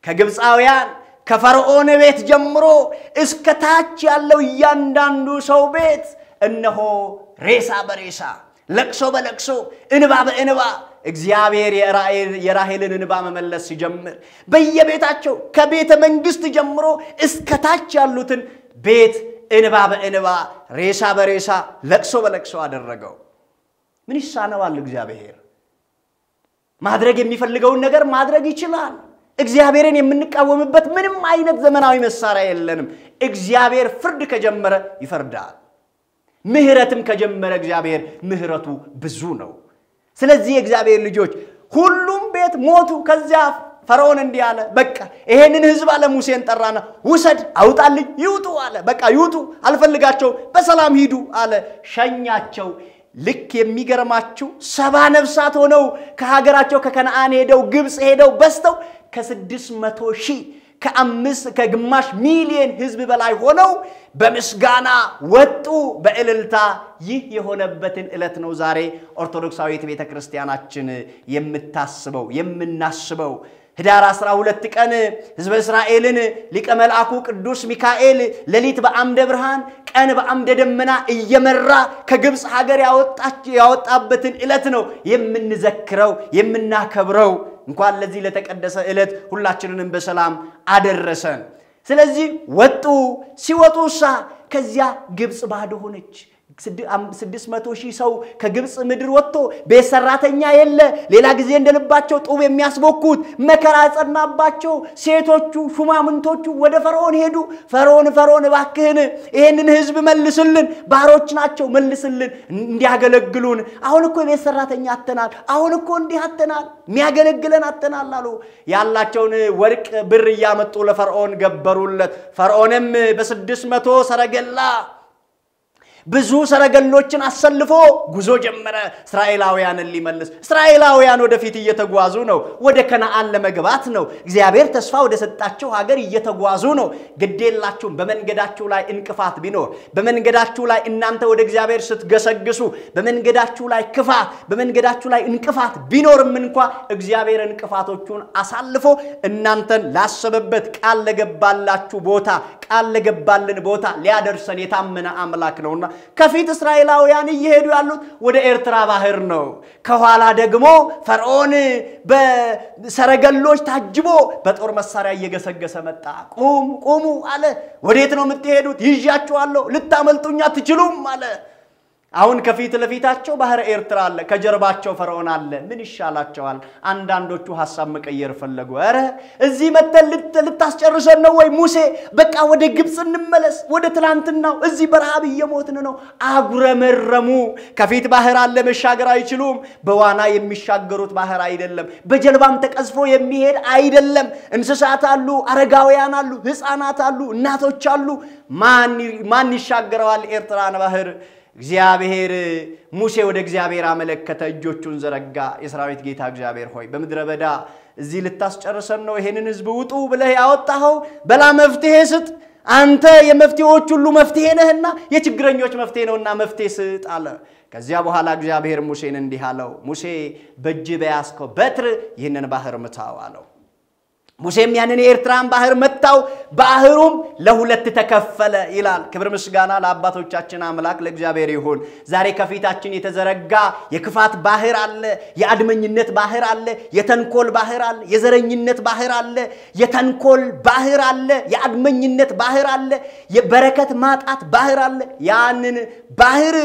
Speaker 2: ከግብጻውያን ከፈርዖን ቤት ጀምሮ እስከ ታች ያለው እያንዳንዱ ሰው ቤት እነሆ ሬሳ በሬሳ ለቅሶ በለቅሶ እንባ በእንባ እግዚአብሔር የራሔልን እንባ መመለስ ሲጀምር በየቤታቸው ከቤተ መንግስት ጀምሮ እስከ ታች ያሉትን ቤት እንባ በእንባ ሬሳ በሬሳ ለቅሶ በለቅሶ አደረገው ምን ይሳነዋል እግዚአብሔር ማድረግ የሚፈልገውን ነገር ማድረግ ይችላል እግዚአብሔርን የምንቃወምበት ምንም አይነት ዘመናዊ መሳሪያ የለንም እግዚአብሔር ፍርድ ከጀመረ ይፈርዳል ምህረትም ከጀመረ እግዚአብሔር ምህረቱ ብዙ ነው ስለዚህ እግዚአብሔር ልጆች ሁሉም ቤት ሞቱ ከዚያ ፈርዖን እንዲህ አለ በቃ ይሄንን ህዝብ አለ ሙሴን ጠራና ውሰድ አውጣልኝ ይውጡ አለ በቃ ይውጡ አልፈልጋቸው በሰላም ሂዱ አለ ሸኛቸው ልክ የሚገርማችሁ 70 ነፍሳት ሆነው ከሀገራቸው ከከነዓን ሄደው ግብጽ ሄደው በስተው ከ600,000 ከግማሽ ሚሊዮን ህዝብ በላይ ሆነው በምስጋና ወጡ በእልልታ ይህ የሆነበትን ዕለት ነው ዛሬ ኦርቶዶክሳዊት ቤተክርስቲያናችን የምታስበው የምናስበው ህዳር 12 ቀን ህዝበ እስራኤልን ሊቀ መልአኩ ቅዱስ ሚካኤል ሌሊት በአምደ ብርሃን ቀን በአምደ ደመና እየመራ ከግብጽ ሀገር ያወጣበትን ዕለት ነው የምንዘክረው የምናከብረው እንኳን ለዚህ ለተቀደሰ ዕለት ሁላችንንም በሰላም አደረሰን ስለዚህ ወጡ ሲወጡሳ ከዚያ ግብጽ ባዶ ሆነች 600,000 ሰው ከግብጽ ምድር ወጥቶ በሰራተኛ የለ ሌላ ጊዜ እንደልባቸው ጡብ የሚያስቦኩት መከራ ጸናባቸው ሴቶቹ ሹማምንቶቹ ወደ ፈርዖን ሄዱ ፈርዖን እባክህን ይሄንን ህዝብ መልስልን ባሮች ናቸው መልስልን እንዲያገለግሉን አሁን እኮ በሰራተኛ አተናል አሁን እኮ እንዲህ አተናል የሚያገለግለን አተናል አሉ ያላቸውን ወርቅ ብር ያመጡ ለፈርዖን ገበሩለት ፈርዖንም በ600 ሰረገላ ብዙ ሰረገሎችን አሰልፎ ጉዞ ጀመረ እስራኤላውያንን ሊመልስ እስራኤላውያን ወደፊት እየተጓዙ ነው ወደ ከነዓን ለመግባት ነው እግዚአብሔር ተስፋ ወደ ሰጣቸው ሀገር እየተጓዙ ነው ግዴላችሁም በመንገዳችሁ ላይ እንቅፋት ቢኖር በመንገዳችሁ ላይ እናንተ ወደ እግዚአብሔር ስትገሰግሱ በመንገዳችሁ ላይ ክፋት በመንገዳችሁ ላይ እንቅፋት ቢኖርም እንኳን እግዚአብሔር እንቅፋቶቹን አሳልፎ እናንተን ላሰበበት ቃል ለገባላችሁ ቦታ ቃል ለገባልን ቦታ ሊያደርሰን የታመነ አምላክ ነውና ከፊት እስራኤላውያን እየሄዱ ያሉት ወደ ኤርትራ ባህር ነው ከኋላ ደግሞ ፈርዖን በሰረገሎች ታጅቦ በጦር መሳሪያ እየገሰገሰ መጣ ቁሙ አለ ወዴት ነው የምትሄዱት ይዣችኋለሁ ልታመልጡኛ ትችሉም አለ አሁን ከፊት ለፊታቸው ባህር ኤርትራ አለ ከጀርባቸው ፈርዖን አለ ምን ይሻላቸዋል አንዳንዶቹ ሐሳብ መቀየር ፈለጉ አረ እዚህ መተል ልታስጨርሰን ነው ወይ ሙሴ በቃ ወደ ግብጽ እንመለስ ወደ ትላንትናው እዚህ በረሃብ እየሞትን ነው አጉረመረሙ ከፊት ባህር አለ መሻገር አይችሉም በዋና የሚሻገሩት ባህር አይደለም በጀልባም ተቀዝፎ የሚሄድ አይደለም እንስሳት አሉ አረጋውያን አሉ ህፃናት አሉ እናቶች አሉ ማን ይሻገራል ኤርትራን ባህር እግዚአብሔር ሙሴ ወደ እግዚአብሔር አመለከተ እጆቹን ዘረጋ የሰራዊት ጌታ እግዚአብሔር ሆይ በመድረ በዳ እዚህ ልታስጨርሰን ነው ይሄንን ህዝብ ውጡ ብለህ ያወጣኸው በላ መፍትሄ ስጥ አንተ የመፍትሄዎች ሁሉ መፍትሄ ነህና የችግረኞች መፍትሄ ነውና መፍትሄ ስጥ አለ ከዚያ በኋላ እግዚአብሔር ሙሴን እንዲህ አለው ሙሴ በእጅ በያዝከው በትር ይህንን ባህር ምታው አለው ሙሴም ያንን የኤርትራን ባህር መታው ባህሩም ለሁለት ተከፈለ ይላል ክብር ምስጋና ለአባቶቻችን አምላክ ለእግዚአብሔር ይሁን ዛሬ ከፊታችን የተዘረጋ የክፋት ባህር አለ የአድመኝነት ባህር አለ የተንኮል ባህር አለ የዘረኝነት ባህር አለ የተንኮል ባህር አለ የአድመኝነት ባህር አለ የበረከት ማጣት ባህር አለ ያንን ባህር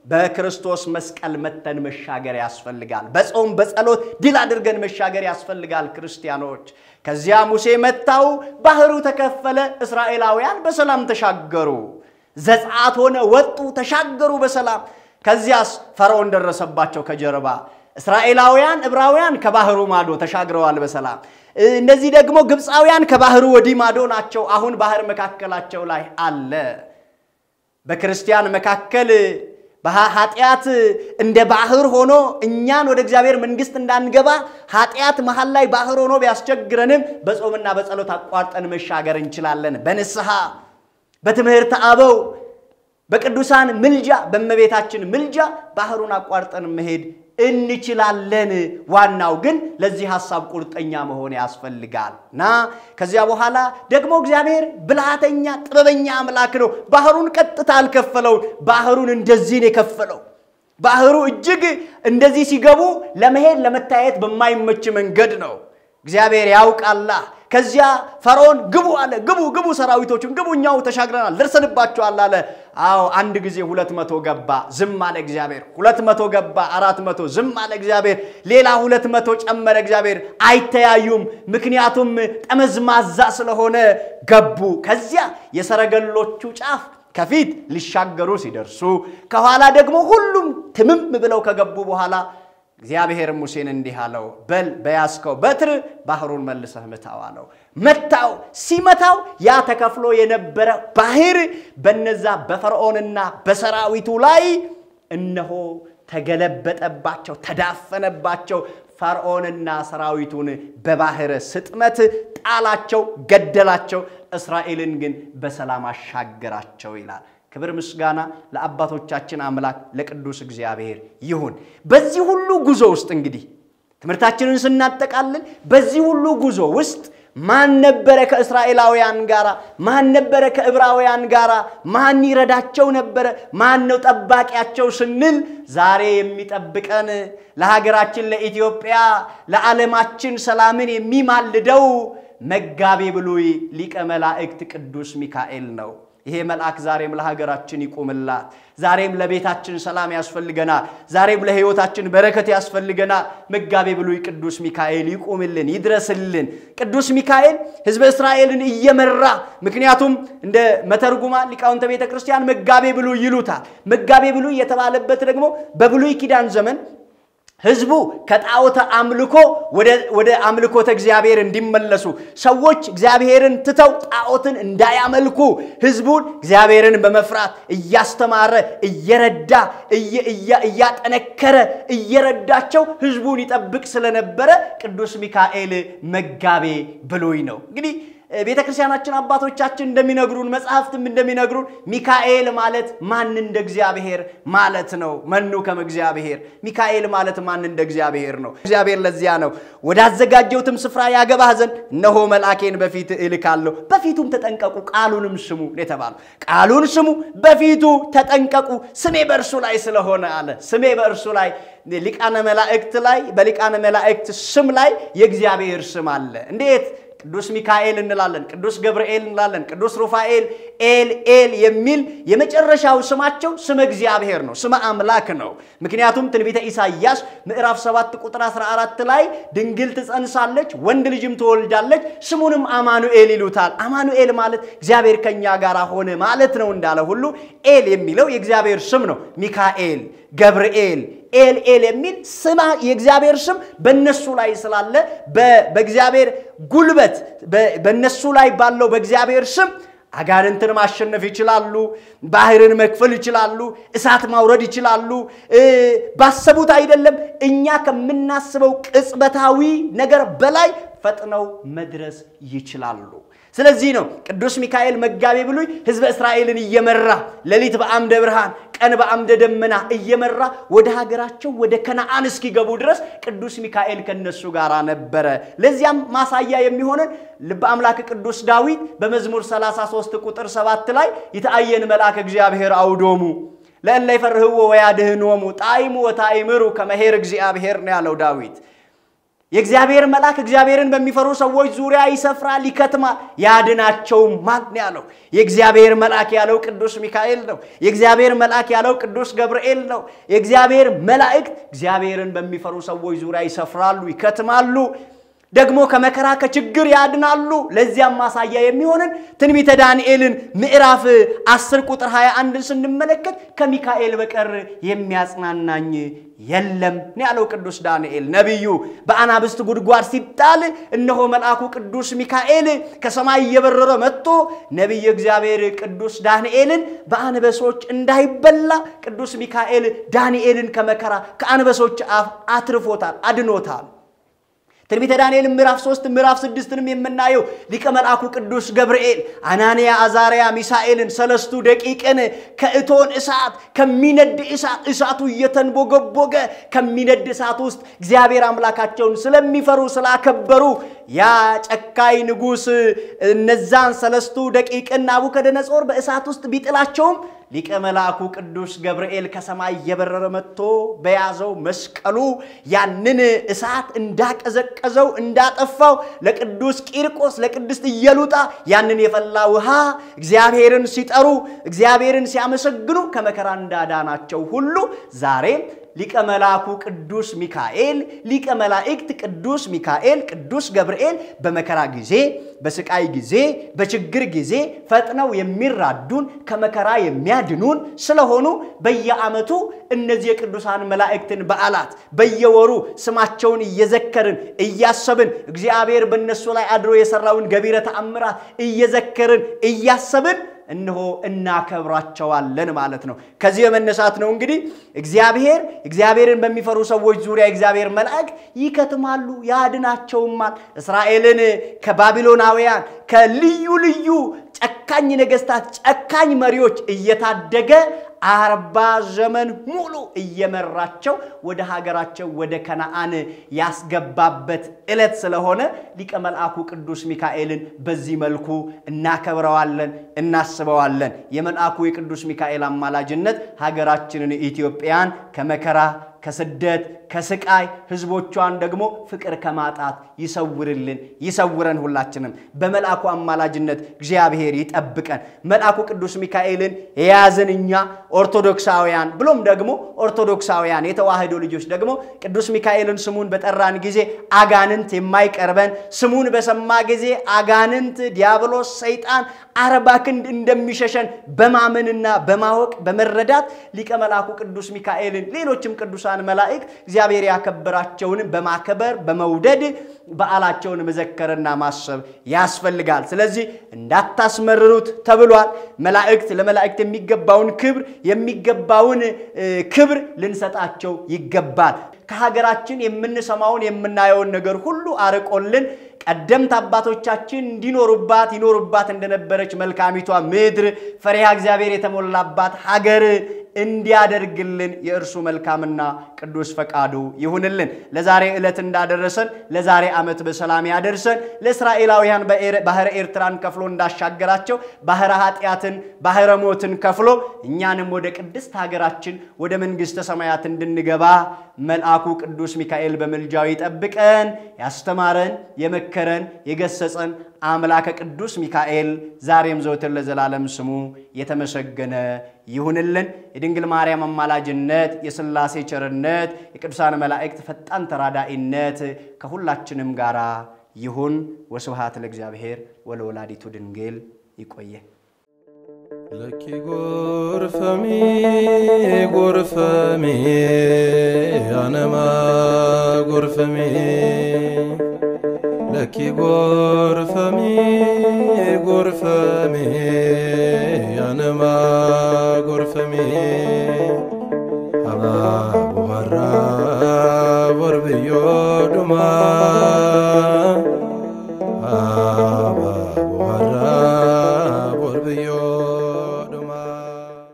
Speaker 2: በክርስቶስ መስቀል መተን መሻገር ያስፈልጋል በጾም በጸሎት ድል አድርገን መሻገር ያስፈልጋል ክርስቲያኖች ከዚያ ሙሴ መጣው ባህሩ ተከፈለ እስራኤላውያን በሰላም ተሻገሩ ዘጻት ሆነ ወጡ ተሻገሩ በሰላም ከዚያስ ፈርዖን ደረሰባቸው ከጀርባ እስራኤላውያን ዕብራውያን ከባህሩ ማዶ ተሻግረዋል በሰላም እነዚህ ደግሞ ግብጻውያን ከባህሩ ወዲ ማዶ ናቸው አሁን ባህር መካከላቸው ላይ አለ በክርስቲያን መካከል በኃጢያት እንደ ባህር ሆኖ እኛን ወደ እግዚአብሔር መንግስት እንዳንገባ ኃጢያት መሃል ላይ ባህር ሆኖ ቢያስቸግረንም በጾምና በጸሎት አቋርጠን መሻገር እንችላለን በንስሐ በትምህርት አበው በቅዱሳን ምልጃ በመቤታችን ምልጃ ባህሩን አቋርጠን መሄድ እንችላለን ዋናው ግን ለዚህ ሐሳብ ቁርጠኛ መሆን ያስፈልጋልና ከዚያ በኋላ ደግሞ እግዚአብሔር ብልሃተኛ ጥበበኛ አምላክ ነው ባህሩን ቀጥታ አልከፈለው ባህሩን እንደዚህ ነው የከፈለው ባህሩ እጅግ እንደዚህ ሲገቡ ለመሄድ ለመታየት በማይመች መንገድ ነው እግዚአብሔር ያውቃላ ከዚያ ፈርዖን ግቡ አለ ግቡ ሰራዊቶቹን ግቡኛው ተሻግረናል ደርሰንባቸዋል አለ አው አንድ ጊዜ 200 ገባ ዝም አለ እግዚአብሔር 200 ገባ 400 ዝም አለ እግዚአብሔር ሌላ 200 ጨመረ እግዚአብሔር አይተያዩም ምክንያቱም ጠመዝማዛ ስለሆነ ገቡ ከዚያ የሰረገሎቹ ጫፍ ከፊት ሊሻገሩ ሲደርሱ ከኋላ ደግሞ ሁሉም ትምም ብለው ከገቡ በኋላ እግዚአብሔር ሙሴን እንዲህ አለው በል በያስከው በትር ባህሩን መልሰህ መታው አለው መታው ሲመታው ያ ተከፍሎ የነበረ ባህር በነዛ በፈርዖንና በሰራዊቱ ላይ እነሆ ተገለበጠባቸው ተዳፈነባቸው ፈርዖንና ሰራዊቱን በባህር ስጥመት ጣላቸው ገደላቸው እስራኤልን ግን በሰላም አሻገራቸው ይላል ክብር ምስጋና ለአባቶቻችን አምላክ ለቅዱስ እግዚአብሔር ይሁን በዚህ ሁሉ ጉዞ ውስጥ እንግዲህ ትምርታችንን ስናጠቃልል በዚህ ሁሉ ጉዞ ውስጥ ማን ነበረ ከእስራኤላውያን ጋራ ማን ነበረ ከዕብራውያን ጋራ ማን ይረዳቸው ነበረ ማን ነው ጠባቂያቸው ስንል ዛሬ የሚጠብቀን ለሀገራችን ለኢትዮጵያ ለዓለማችን ሰላምን የሚማልደው መጋቤ ብሉይ ሊቀ መላእክት ቅዱስ ሚካኤል ነው ይሄ መልአክ ዛሬም ለሀገራችን ይቆምላት ዛሬም ለቤታችን ሰላም ያስፈልገናል ዛሬም ለህይወታችን በረከት ያስፈልገናል መጋቤ ብሉይ ቅዱስ ሚካኤል ይቆምልን ይድረስልን ቅዱስ ሚካኤል ህዝበ እስራኤልን እየመራ ምክንያቱም እንደ መተርጉማ ሊቃውንተ ቤተክርስቲያን መጋቤ ብሉይ ይሉታል መጋቤ ብሉይ የተባለበት ደግሞ በብሉይ ኪዳን ዘመን ህዝቡ ከጣዖተ አምልኮ ወደ አምልኮተ እግዚአብሔር እንዲመለሱ ሰዎች እግዚአብሔርን ትተው ጣዖትን እንዳያመልኩ ህዝቡን እግዚአብሔርን በመፍራት እያስተማረ እየረዳ እያጠነከረ እየረዳቸው ህዝቡን ይጠብቅ ስለነበረ ቅዱስ ሚካኤል መጋቤ ብሉይ ነው እንግዲህ ቤተክርስቲያናችን አባቶቻችን እንደሚነግሩን መጽሐፍትም እንደሚነግሩን ሚካኤል ማለት ማን እንደ እግዚአብሔር ማለት ነው መኑ ከመ እግዚአብሔር ሚካኤል ማለት ማን እንደ እግዚአብሔር ነው እግዚአብሔር ለዚያ ነው ወዳዘጋጀውትም ስፍራ ያገባህ ዘንድ እነሆ መልአኬን በፊት እልካለሁ በፊቱም ተጠንቀቁ ቃሉንም ስሙ የተባለው ቃሉን ስሙ በፊቱ ተጠንቀቁ ስሜ በእርሱ ላይ ስለሆነ አለ ስሜ በእርሱ ላይ ሊቃነ መላእክት ላይ በሊቃነ መላእክት ስም ላይ የእግዚአብሔር ስም አለ እንዴት ቅዱስ ሚካኤል እንላለን ቅዱስ ገብርኤል እንላለን ቅዱስ ሩፋኤል ኤል የሚል የመጨረሻው ስማቸው ስም እግዚአብሔር ነው ስም አምላክ ነው ምክንያቱም ትንቢተ ኢሳይያስ ምዕራፍ 7 ቁጥር 14 ላይ ድንግል ትጸንሳለች ወንድ ልጅም ትወልዳለች ስሙንም አማኑኤል ይሉታል አማኑኤል ማለት እግዚአብሔር ከኛ ጋር ሆነ ማለት ነው እንዳለ ሁሉ ኤል የሚለው የእግዚአብሔር ስም ነው ሚካኤል ገብርኤል ኤል የሚል ስም የእግዚአብሔር ስም በእነሱ ላይ ስላለ በእግዚአብሔር ጉልበት በእነሱ ላይ ባለው በእግዚአብሔር ስም አጋንንትን ማሸነፍ ይችላሉ ባህርን መክፈል ይችላሉ እሳት ማውረድ ይችላሉ ባሰቡት አይደለም እኛ ከምናስበው ቅጽበታዊ ነገር በላይ ፈጥነው መድረስ ይችላሉ ስለዚህ ነው ቅዱስ ሚካኤል መጋቤ ብሉይ ህዝበ እስራኤልን እየመራ ለሊት በአምደ ብርሃን ቀን በአምደ ደመና እየመራ ወደ ሀገራቸው ወደ ከነዓን እስኪገቡ ድረስ ቅዱስ ሚካኤል ከነሱ ጋር ነበረ ለዚያም ማሳያ የሚሆነን ልበ አምላክ ቅዱስ ዳዊት በመዝሙር 33 ቁጥር 7 ላይ ይታየን መልአክ እግዚአብሔር አውዶሙ ለእለ ይፈርህዎ ወያድህኖሙ ጣይሙ ወታይምሩ ከመሄር እግዚአብሔር ነው ያለው ዳዊት የእግዚአብሔር መልአክ እግዚአብሔርን በሚፈሩ ሰዎች ዙሪያ ይሰፍራል ይከትማል ያድናቸውም ማን ያለው የእግዚአብሔር መልአክ ያለው ቅዱስ ሚካኤል ነው የእግዚአብሔር መልአክ ያለው ቅዱስ ገብርኤል ነው የእግዚአብሔር መላእክት እግዚአብሔርን በሚፈሩ ሰዎች ዙሪያ ይሰፍራሉ ይከትማሉ ደግሞ ከመከራ ከችግር ያድናሉ ለዚያም ማሳያ የሚሆንን ትንቢተ ዳንኤልን ምዕራፍ 10 ቁጥር 21 ስንመለከት ከሚካኤል በቀር የሚያጽናናኝ የለም ያለው ቅዱስ ዳንኤል ነብዩ በአናብስት ጉድጓድ ሲጣል እነሆ መልአኩ ቅዱስ ሚካኤል ከሰማይ እየበረረ መጥቶ ነብዩ እግዚአብሔር ቅዱስ ዳንኤልን በአንበሶች እንዳይበላ ቅዱስ ሚካኤል ዳንኤልን ከመከራ ከአንበሶች አፍ አትርፎታል አድኖታል ትንቢተ ዳንኤል ምዕራፍ 3 ምዕራፍ 6ንም የምናየው ሊቀ መልአኩ ቅዱስ ገብርኤል አናንያ አዛርያ ሚሳኤልን ሰለስቱ ደቂቅን ከእቶን እሳት ከሚነድ እሳቱ እየተንቦገቦገ ከሚነድ እሳት ውስጥ እግዚአብሔር አምላካቸውን ስለሚፈሩ ስላከበሩ ያ ጨካይ ንጉስ እነዛን ሰለስቱ ደቂቅን ናቡከደነጾር በእሳት ውስጥ ቢጥላቸውም ሊቀ መልአኩ ቅዱስ ገብርኤል ከሰማይ የበረረ መጥቶ በያዘው መስቀሉ ያንን እሳት እንዳቀዘቀዘው እንዳጠፋው ለቅዱስ ቂርቆስ ለቅድስት ኢየሉጣ ያንን የፈላ ውሃ እግዚአብሔርን ሲጠሩ እግዚአብሔርን ሲያመሰግኑ ከመከራ እንዳዳናቸው ሁሉ ዛሬም ሊቀ መልአኩ ቅዱስ ሚካኤል ሊቀ መላእክት ቅዱስ ሚካኤል ቅዱስ ገብርኤል በመከራ ጊዜ በስቃይ ጊዜ በችግር ጊዜ ፈጥነው የሚራዱን ከመከራ የሚያድኑን ስለሆኑ በየዓመቱ እነዚህ የቅዱሳን መላእክትን በዓላት በየወሩ ስማቸውን እየዘከርን እያሰብን እግዚአብሔር በእነሱ ላይ አድሮ የሰራውን ገቢረ ተአምራት እየዘከርን እያሰብን እነሆ እናከብራቸዋለን ማለት ነው ከዚህ በመነሳት ነው እንግዲህ እግዚአብሔርን በሚፈሩ ሰዎች ዙሪያ እግዚአብሔር መልአክ ይከትማሉ ያድናቸውማል እስራኤልን ከባቢሎናውያን ከልዩ ልዩ ጨካኝ ነገስታት ጨካኝ መሪዎች እየታደገ 40 ዘመን ሙሉ እየመራቸው ወደ ሀገራቸው ወደ ከነዓን ያስገባበት ዕለት ስለሆነ ሊቀ መልአኩ ቅዱስ ሚካኤልን በዚህ መልኩ እናከብረዋለን እናስበዋለን የመልአኩ የቅዱስ ሚካኤል አማላጅነት ሀገራችንን ኢትዮጵያን ከመከራ ከስደት ከስቃይ ህዝቦቿን ደግሞ ፍቅር ከማጣት ይሰውርልን ይሰውረን ሁላችንም በመልአኩ አማላጅነት እግዚአብሔር ይጠብቀን መልአኩ ቅዱስ ሚካኤልን የያዘንኛ ኦርቶዶክሳውያን ብሎም ደግሞ ኦርቶዶክሳውያን የተዋህዶ ልጆች ደግሞ ቅዱስ ሚካኤልን ስሙን በጠራን ጊዜ አጋንንት የማይቀርበን ስሙን በሰማ ጊዜ አጋንንት ዲያብሎስ ሰይጣን 40 ክንድ እንደሚሸሸን በማመንና በማወቅ በመረዳት ሊቀ መልአኩ ቅዱስ ሚካኤልን ሌሎችም ቅዱሳን መላእክት እግዚአብሔር ያከበራቸውን በማከበር በመውደድ በዓላቸውን መዘከርና ማሰብ ያስፈልጋል ስለዚህ እንዳታስመርሩት ተብሏል መላእክት ለመላእክት የሚገባውን ክብር ልንሰጣቸው ይገባል ከሀገራችን የምንሰማውን የምናየውን ነገር ሁሉ አርቆልን ቀደምት አባቶቻችን ይኖሩባት እንደነበረች መልካሚቷ ምድር ፈሪሃ እግዚአብሔር የተሞላባት ሀገር እንዲያደርግልን የእርሱ መልካምና ቅዱስ ፈቃዱ ይሁንልን ለዛሬ ዕለት እንዳደረሰን ለዛሬ ዓመት በሰላም ያደርሰን ለእስራኤላውያን ባህረ ኤርትራን ከፍሎ እንዳሻገራቸው ባህረ ኃጢያትን ባህረ ሞትን ከፍሎ እኛንም ወደ ቅድስት ሀገራችን ወደ መንግስተ ሰማያት እንድንገባ መልአኩ ቅዱስ ሚካኤል በመልጃው ይጠብቀን ያስተማረን የመከረን የገሰጸን አምላከ ቅዱስ ሚካኤል ዛሬም ዘወትር ለዘላለም ስሙ የተመሰገነ ይሁንልን የድንግል ማርያም አማላጅነት የሥላሴ ቸርነት የቅዱሳን መላእክት ፈጣን ተራዳኢነት ከሁላችንም ጋራ ይሁን ወስብሐት ለእግዚአብሔር ወለወላዲቱ ድንግል ይቆየ
Speaker 1: ለኪ ጎርፈሚ አነማ ጎርፈሚ ለኪ ጎርፈሚ አነማ ጎርፈሚ አባ